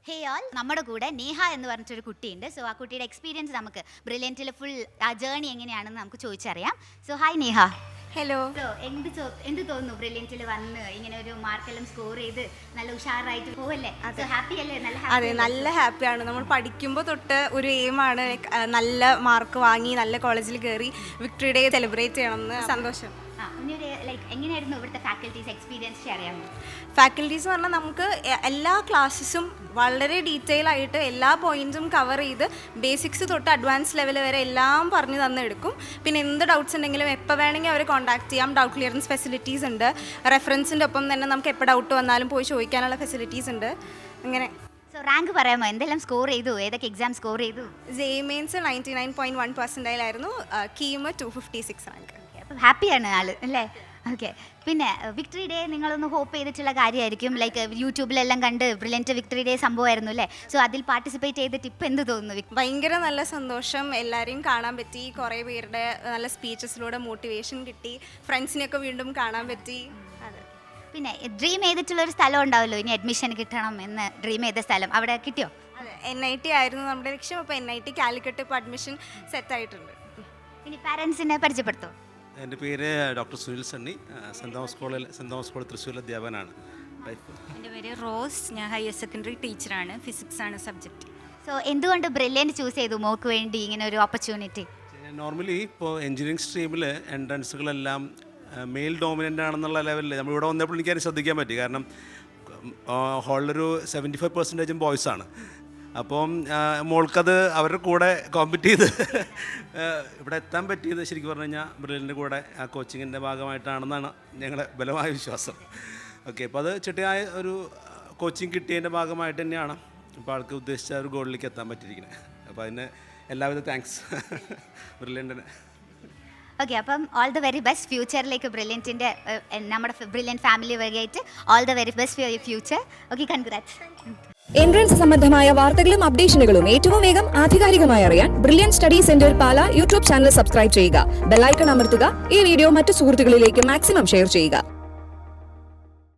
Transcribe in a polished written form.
ഹേ all, നമ്മുടെ കൂടെ നേഹ എന്ന് പറഞ്ഞിട്ടൊരു കുട്ടിയുണ്ട്. സോ ആ കുട്ടിയുടെ എക്സ്പീരിയൻസ് നമുക്ക് ബ്രില്യൻറ്റിൽ ഫുൾ ആ ജേർണി എങ്ങനെയാണെന്ന് നമുക്ക് ചോദിച്ചറിയാം. So hi Neha. Hello. So എന്ത് തോന്നുന്നു ബ്രില്യൻറ്റിൽ വന്ന് ഇങ്ങനെ ഒരു മാർക്കെല്ലാം സ്കോർ ചെയ്ത് നല്ല ഉഷാറായിട്ട് പോവല്ലേ? സോ ഹാപ്പി അല്ലേ? അതെ, നല്ല ഹാപ്പിയാണ്. നമ്മൾ പഠിക്കുമ്പോൾ തൊട്ട് ഒരു എയിമാണ് നല്ല മാർക്ക് വാങ്ങി നല്ല കോളേജിൽ കയറി വിക്ടറി ഡേ സെലിബ്രേറ്റ് ചെയ്യണമെന്ന്. സന്തോഷം. എങ്ങനെയായിരുന്നു ഇവിടുത്തെ ഫാക്കൽറ്റീസ് എക്സ്പീരിയൻസ് ഷെയർ ചെയ്യാമോ? ഫാക്കൽറ്റീസ് എന്ന് പറഞ്ഞാൽ നമുക്ക് എല്ലാ ക്ലാസ്സസും വളരെ ഡീറ്റെയിൽ ആയിട്ട് എല്ലാ പോയിന്റ്സും കവർ ചെയ്ത് ബേസിക്സ് തൊട്ട് അഡ്വാൻസ് ലെവൽ വരെ എല്ലാം പറഞ്ഞു തന്നെടുക്കും. പിന്നെ എന്ത് ഡൗട്ട്സ് ഉണ്ടെങ്കിലും എപ്പോൾ വേണമെങ്കിൽ അവരെ കോൺടാക്ട് ചെയ്യാം. ഡൗട്ട് ക്ലിയറൻസ് ഫെസിലിറ്റീസ് ഉണ്ട്. റെഫറൻസിൻ്റെ ഒപ്പം തന്നെ നമുക്ക് എപ്പോൾ ഡൗട്ട് വന്നാലും പോയി ചോദിക്കാനുള്ള ഫെസിലിറ്റീസ് ഉണ്ട്. അങ്ങനെ. സോ റാങ്ക് പറയാമോ? എന്തെല്ലാം സ്കോർ ചെയ്തു? ഏതൊക്കെ എക്സാം സ്കോർ ചെയ്തു? ജെഇ മെയിൻസ് 99.1% ആയിരുന്നു. കീം 256 റാങ്ക്. അപ്പം ഹാപ്പിയാണ് ആള് അല്ലേ? ഓക്കെ. പിന്നെ വിക്ടറി ഡേ നിങ്ങളൊന്ന് ഹോപ്പ് ചെയ്തിട്ടുള്ള കാര്യമായിരിക്കും. ലൈക്ക് യൂട്യൂബിലെല്ലാം കണ്ട് ബ്രില്യൻറ്റ് വിക്ടറി ഡേ സംഭവമായിരുന്നു അല്ലേ? സോ അതിൽ പാർട്ടിസിപ്പേറ്റ് ചെയ്തിട്ട് ഇപ്പം എന്ത് തോന്നുന്നു? ഭയങ്കര നല്ല സന്തോഷം. എല്ലാവരെയും കാണാൻ പറ്റി. കുറേ പേരുടെ നല്ല സ്പീച്ചസിലൂടെ മോട്ടിവേഷൻ കിട്ടി. ഫ്രണ്ട്സിനെയൊക്കെ വീണ്ടും കാണാൻ പറ്റി. അതെ. പിന്നെ ഡ്രീം ചെയ്തിട്ടുള്ളൊരു സ്ഥലം ഉണ്ടാവല്ലോ, ഇനി അഡ്മിഷൻ കിട്ടണം എന്ന് ഡ്രീം ചെയ്ത സ്ഥലം അവിടെ കിട്ടിയോ? അതെ, NIT ആയിരുന്നു നമ്മുടെ ലക്ഷ്യം. അപ്പോൾ NIT കാലിക്കറ്റ് ഇപ്പോൾ അഡ്മിഷൻ സെറ്റായിട്ടുണ്ട്. ഇനി പാരൻസിനെ പരിചയപ്പെടുത്തോ? എൻ്റെ പേര് doctor Sunil Sunny, saint Thomas college Thrissur അധ്യാപകനാണ്. എൻ്റെ പേര് റോസ്, ഞാൻ ഹയർ സെക്കൻഡറി ടീച്ചറാണ്. ഫിസിക്സ് ആണ് സബ്ജക്റ്റ്. സോ എന്തുകൊണ്ട് ബ്രില്യൻറ്റ് ചൂസ് ചെയ്തു മോക്ക് വേണ്ടി ഇങ്ങനെ ഒരു ഓപ്പർച്യൂണിറ്റി? നോർമലി ഇപ്പോൾ എഞ്ചിനീയറിംഗ് സ്ട്രീമിൽ എൻട്രൻസുകളെല്ലാം മെയിൽ ഡോമിനൻ്റ് ആണെന്നുള്ള ലെവലിൽ നമ്മളിവിടെ വന്നപ്പോൾ എനിക്കത് ശ്രദ്ധിക്കാൻ പറ്റി. കാരണം ഹോളിലൊരു 75% ബോയ്സാണ്. അപ്പം മോൾക്കത് അവരുടെ കൂടെ കോമ്പറ്റ് ചെയ്ത് ഇവിടെ എത്താൻ പറ്റിയത് ശരിക്കും പറഞ്ഞു കഴിഞ്ഞാൽ ബ്രില്യൻ്റെ കൂടെ ആ കോച്ചിങ്ങിൻ്റെ ഭാഗമായിട്ടാണെന്നാണ് ഞങ്ങളുടെ ബലമായ വിശ്വാസം. ഓക്കെ, അപ്പോൾ അത് ചിട്ടയായ ഒരു കോച്ചിങ് കിട്ടിയതിൻ്റെ ഭാഗമായിട്ട് തന്നെയാണ് ഇപ്പോൾ ആൾക്ക് ഉദ്ദേശിച്ച ഒരു ഗോളിലേക്ക് എത്താൻ പറ്റിയിരിക്കുന്നത്. അപ്പോൾ അതിന് എല്ലാവിധ താങ്ക്സ് ബ്രില്യൻറ്റിന്. ഓക്കെ, അപ്പം ഓൾ ദ വെരി ബെസ്റ്റ് ഫ്യൂച്ചറിലേക്ക് ബ്രില്യൻറ്റിൻ്റെ നമ്മുടെ ബ്രില്യൻറ്റ് ഫാമിലി വഴിയായിട്ട് all the very best for your future. Okay, congrats. Entrance സംബന്ധമായ വാർത്തകളും അപ്ഡേഷനുകളും ഏറ്റവും വേഗം ആധികാരികമായി അറിയാൻ ബ്രില്യൻറ്റ് സ്റ്റഡി സെന്റർ പാല യൂട്യൂബ് ചാനൽ സബ്സ്ക്രൈബ് ചെയ്യുക. ബെല്ലൈക്കൺ അമർത്തുക. ഈ വീഡിയോ മറ്റു സുഹൃത്തുക്കളിലേക്ക് മാക്സിമം ഷെയർ ചെയ്യുക.